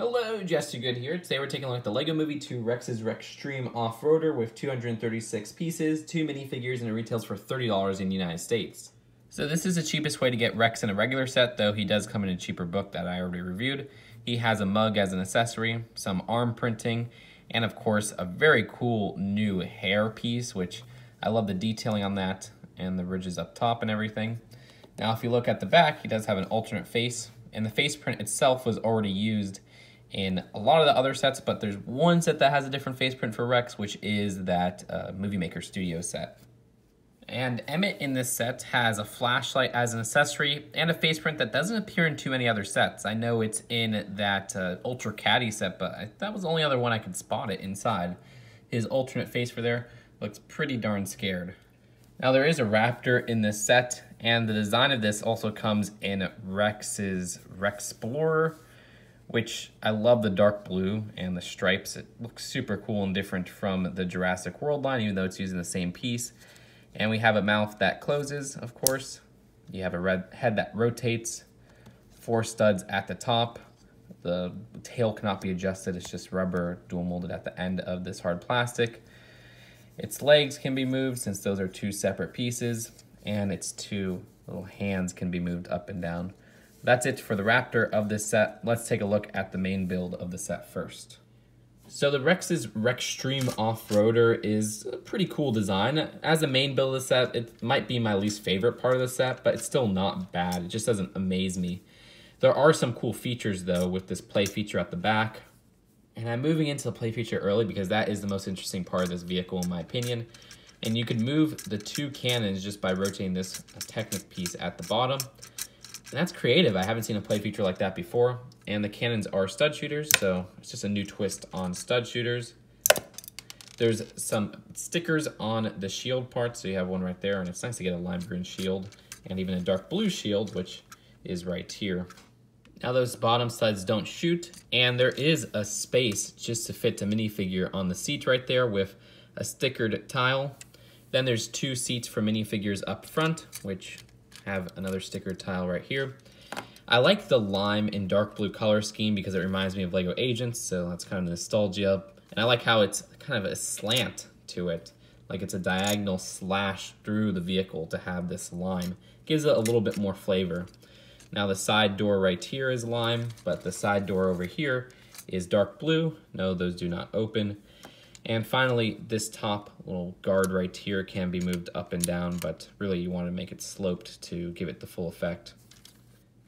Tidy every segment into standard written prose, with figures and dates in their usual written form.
Hello, Jesse Good here. Today we're taking a look at the LEGO Movie 2 Rex's Rex-treme Offroader with 236 pieces, 2 minifigures, and it retails for $30 in the United States. So this is the cheapest way to get Rex in a regular set, though he does come in a cheaper book that I already reviewed. He has a mug as an accessory, some arm printing, and of course a very cool new hair piece, which I love the detailing on that, and the ridges up top and everything. Now if you look at the back, he does have an alternate face, and the face print itself was already used in a lot of the other sets, but there's one set that has a different face print for Rex, which is that Movie Maker Studio set. And Emmett in this set has a flashlight as an accessory and a face print that doesn't appear in too many other sets. I know it's in that Ultra Caddy set, but that was the only other one I could spot it inside. His alternate face for there looks pretty darn scared. Now there is a Raptor in this set, and the design of this also comes in Rex's Rex-Explorer, which I love the dark blue and the stripes. It looks super cool and different from the Jurassic World line, even though it's using the same piece. And we have a mouth that closes, of course. You have a red head that rotates, 4 studs at the top. The tail cannot be adjusted, it's just rubber dual molded at the end of this hard plastic. Its legs can be moved since those are 2 separate pieces, and its 2 little hands can be moved up and down. That's it for the Raptor of this set. Let's take a look at the main build of the set first. So the Rex's Rex-treme Offroader is a pretty cool design. As a main build of the set, it might be my least favorite part of the set, but it's still not bad. It just doesn't amaze me. There are some cool features though with this play feature at the back. And I'm moving into the play feature early because that is the most interesting part of this vehicle in my opinion. And you can move the 2 cannons just by rotating this Technic piece at the bottom. And that's creative. I haven't seen a play feature like that before. And the cannons are stud shooters, so it's just a new twist on stud shooters. There's some stickers on the shield part, so you have one right there, and it's nice to get a lime green shield, and even a dark blue shield, which is right here. Now those bottom studs don't shoot, and there is a space just to fit a minifigure on the seat right there with a stickered tile. Then there's 2 seats for minifigures up front, which have another sticker tile right here. I like the lime and dark blue color scheme because it reminds me of LEGO Agents, so that's kind of nostalgia. And I like how it's kind of a slant to it, like it's a diagonal slash through the vehicle to have this lime. Gives it a little bit more flavor. Now the side door right here is lime, but the side door over here is dark blue. No, those do not open. And finally, this top little guard right here can be moved up and down, but really you want to make it sloped to give it the full effect.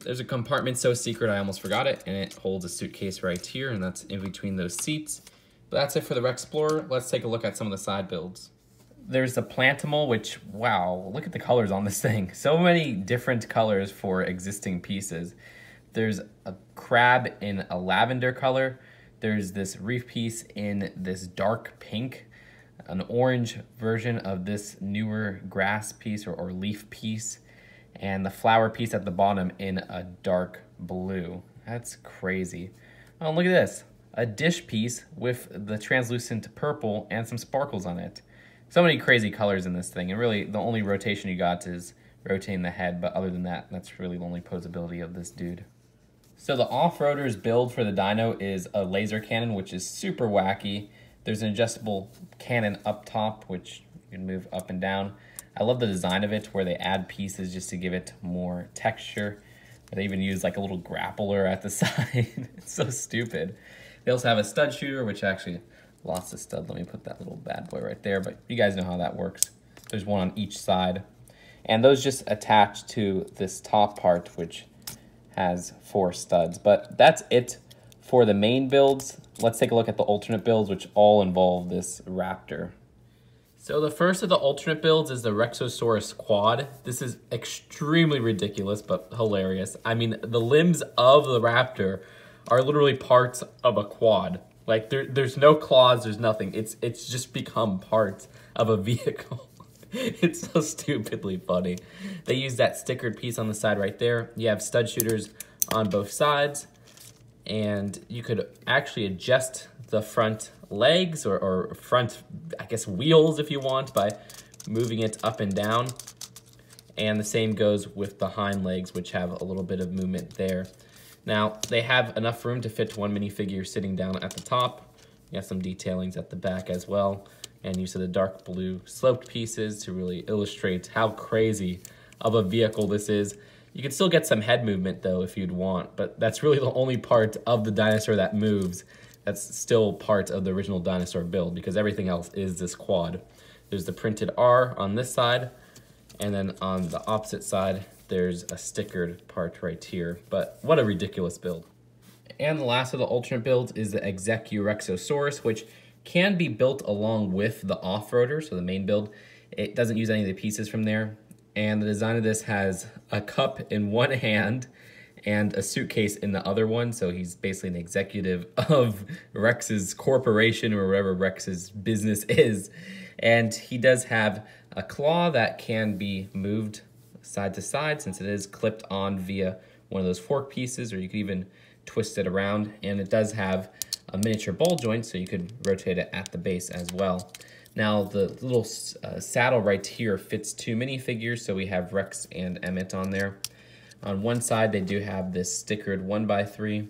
There's a compartment so secret I almost forgot it, and it holds a suitcase right here, and that's in between those seats. But that's it for the Rex-Explorer. Let's take a look at some of the side builds. There's the Plantimal, which, wow, look at the colors on this thing. So many different colors for existing pieces. There's a crab in a lavender color. There's this reef piece in this dark pink, an orange version of this newer grass piece or leaf piece, and the flower piece at the bottom in a dark blue. That's crazy. Oh, look at this. A dish piece with the translucent purple and some sparkles on it. So many crazy colors in this thing, and really the only rotation you got is rotating the head, but other than that, that's really the only posability of this dude. So the Offroader's build for the Dino is a laser cannon, which is super wacky. There's an adjustable cannon up top, which you can move up and down. I love the design of it, where they add pieces just to give it more texture. They even use like a little grappler at the side. It's so stupid. They also have a stud shooter, which actually lost a stud. Let me put that little bad boy right there, but you guys know how that works. There's one on each side. And those just attach to this top part, which has 4 studs. But that's it for the main builds. Let's take a look at the alternate builds, which all involve this Raptor. So the first of the alternate builds is the Rexosaurus Quad. This is extremely ridiculous, but hilarious. I mean, the limbs of the Raptor are literally parts of a quad. Like there's no claws, there's nothing. It's just become parts of a vehicle. It's so stupidly funny. They use that stickered piece on the side right there. You have stud shooters on both sides, and you could actually adjust the front legs or front, I guess, wheels if you want by moving it up and down. And the same goes with the hind legs, which have a little bit of movement there. Now, they have enough room to fit one minifigure sitting down at the top. You got some detailings at the back as well, and use of the dark blue sloped pieces to really illustrate how crazy of a vehicle this is. You can still get some head movement though if you'd want, but that's really the only part of the dinosaur that moves. That's still part of the original dinosaur build because everything else is this quad. There's the printed R on this side, and then on the opposite side, there's a stickered part right here. But what a ridiculous build. And the last of the alternate builds is the Execurexosaurus, which can be built along with the Offroader, so the main build. It doesn't use any of the pieces from there. And the design of this has a cup in one hand and a suitcase in the other one. So he's basically an executive of Rex's corporation or whatever Rex's business is. And he does have a claw that can be moved side to side since it is clipped on via one of those fork pieces, or you could even twist it around. And it does have a miniature ball joint, so you could rotate it at the base as well. Now, the little saddle right here fits 2 minifigures, so we have Rex and Emmett on there. On one side, they do have this stickered 1x3,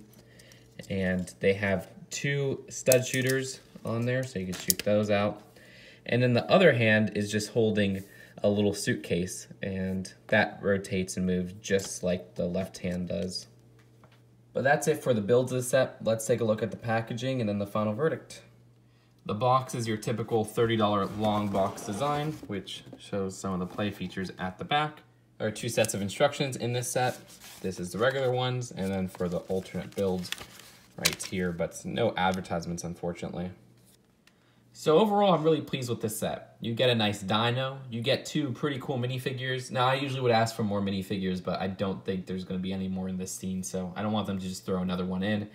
and they have 2 stud shooters on there, so you can shoot those out. And then the other hand is just holding a little suitcase, and that rotates and moves just like the left hand does. But that's it for the builds of the set. Let's take a look at the packaging and then the final verdict. The box is your typical $30 long box design, which shows some of the play features at the back. There are 2 sets of instructions in this set. This is the regular ones, and then for the alternate builds right here, but no advertisements, unfortunately. So overall, I'm really pleased with this set. You get a nice dino, you get 2 pretty cool minifigures. Now, I usually would ask for more minifigures, but I don't think there's going to be any more in this scene, so I don't want them to just throw another one in.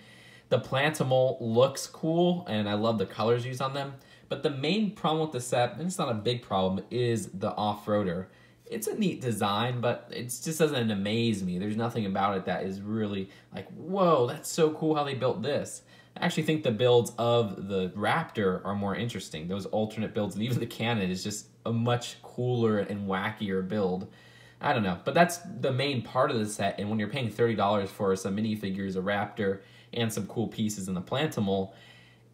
The Plantimal looks cool, and I love the colors used on them. But the main problem with the set, and it's not a big problem, is the Offroader. It's a neat design, but it just doesn't amaze me. There's nothing about it that is really like, whoa, that's so cool how they built this. I actually think the builds of the Raptor are more interesting. Those alternate builds, and even the cannon is just a much cooler and wackier build. I don't know, but that's the main part of the set, and when you're paying $30 for some minifigures, a Raptor, and some cool pieces in the Plantimal,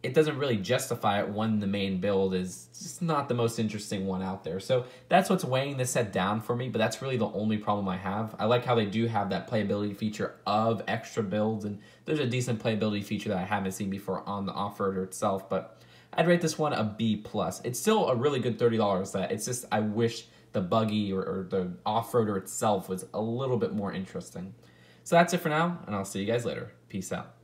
it doesn't really justify it when the main build is just not the most interesting one out there. So that's what's weighing this set down for me, but that's really the only problem I have. I like how they do have that playability feature of extra builds, and there's a decent playability feature that I haven't seen before on the Offroader itself, but I'd rate this one a B+. It's still a really good $30 set. It's just I wish the buggy or the Offroader itself was a little bit more interesting. So that's it for now, and I'll see you guys later. Peace out.